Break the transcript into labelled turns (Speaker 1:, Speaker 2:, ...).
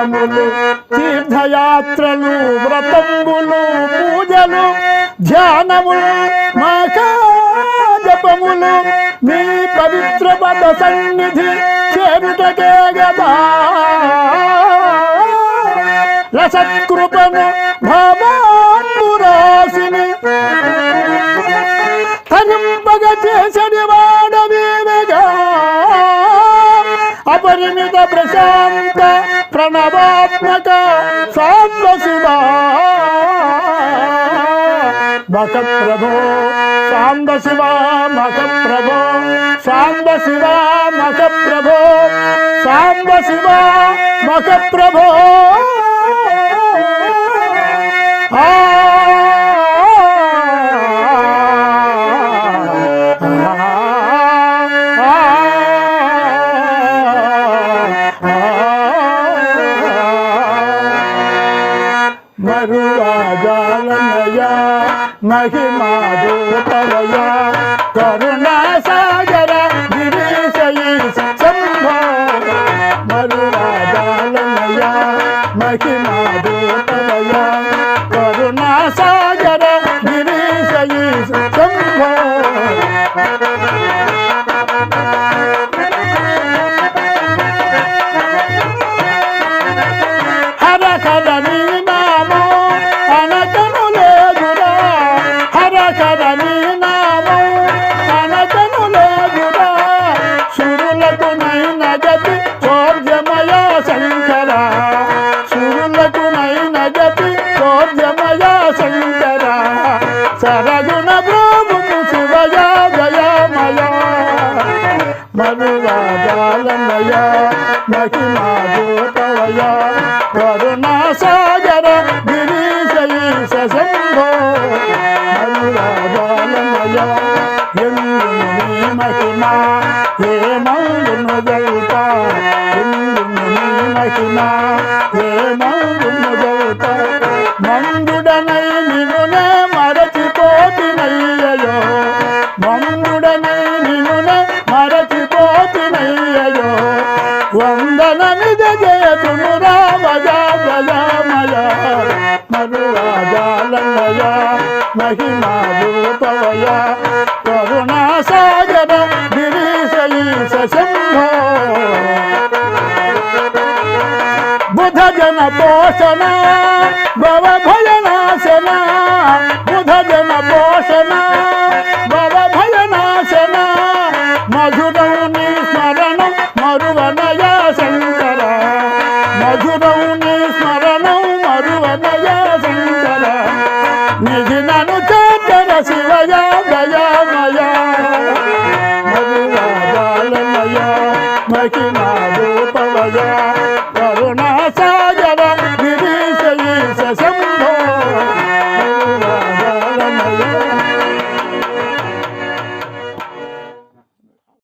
Speaker 1: హోమములు తీర్థయాత్రలు వ్రతంబులు పూజలు ధ్యానములు జపములు మీ పవిత్ర పద సన్నిధి చేరుటకే గదా రసత్కృపను భావాంబురాశిని తరింపగ చేసడి వాడవీవిగా అపరిమిత ప్రశాంత ప్రణవాత్మక సాంబ శివా మఖ ప్రభో సాంబ శివా మఖ ప్రభో సాంబ శివా మఖ ప్రభో సాంబ శివా మఖ ప్రభో మరువాజాలనయా మహిమా దూతలయా కరుణా సాగర గిరీశయీ శంభో మరువాజాలనయా మహిమా దూతలయా కరుణా సాగర గిరీశయీ శంభో హర హర నీ నామో అనకను లేదురా హర హర నీ నామో అనకను లేదురా సురులకు నైన గతి చోర్యమయ శంకర సురులకు నైన గతి చోర్యమయ శంకర సరగుణ బ్రహ్మము శివయ జయమయ మరువాజాలనయ మహిమా దూతవయ కరుణా సాగర గిరీశయీ శంభో మరువాజాలనయ ఎందును నీ మహిమా ఏ మౌను గౌత ఎందును నీ మహిమా ఏ మౌను గౌత మందుడనై నిన్నునే మరచిపోతినయ్యయో మందుడనై నిన్నునే మరచిపోతినయ్యయో వందనమిద జయతును రామజా జయమయ మరువాజాలనయ మహిమా దూతవయ కరుణా సాగర గిరీశయీ శంభో బుధ జన పోషణ భవ భయనాశన బుధ జన పోషణ భవ భయనాశన మధురం నీ స్మరణం మరువనయ శంకర మధురం నీ స్మరణం మరువనయ శంకర నిధి నను చంద్ర శివయ దయామయ మరువాజాలనయ మహిమా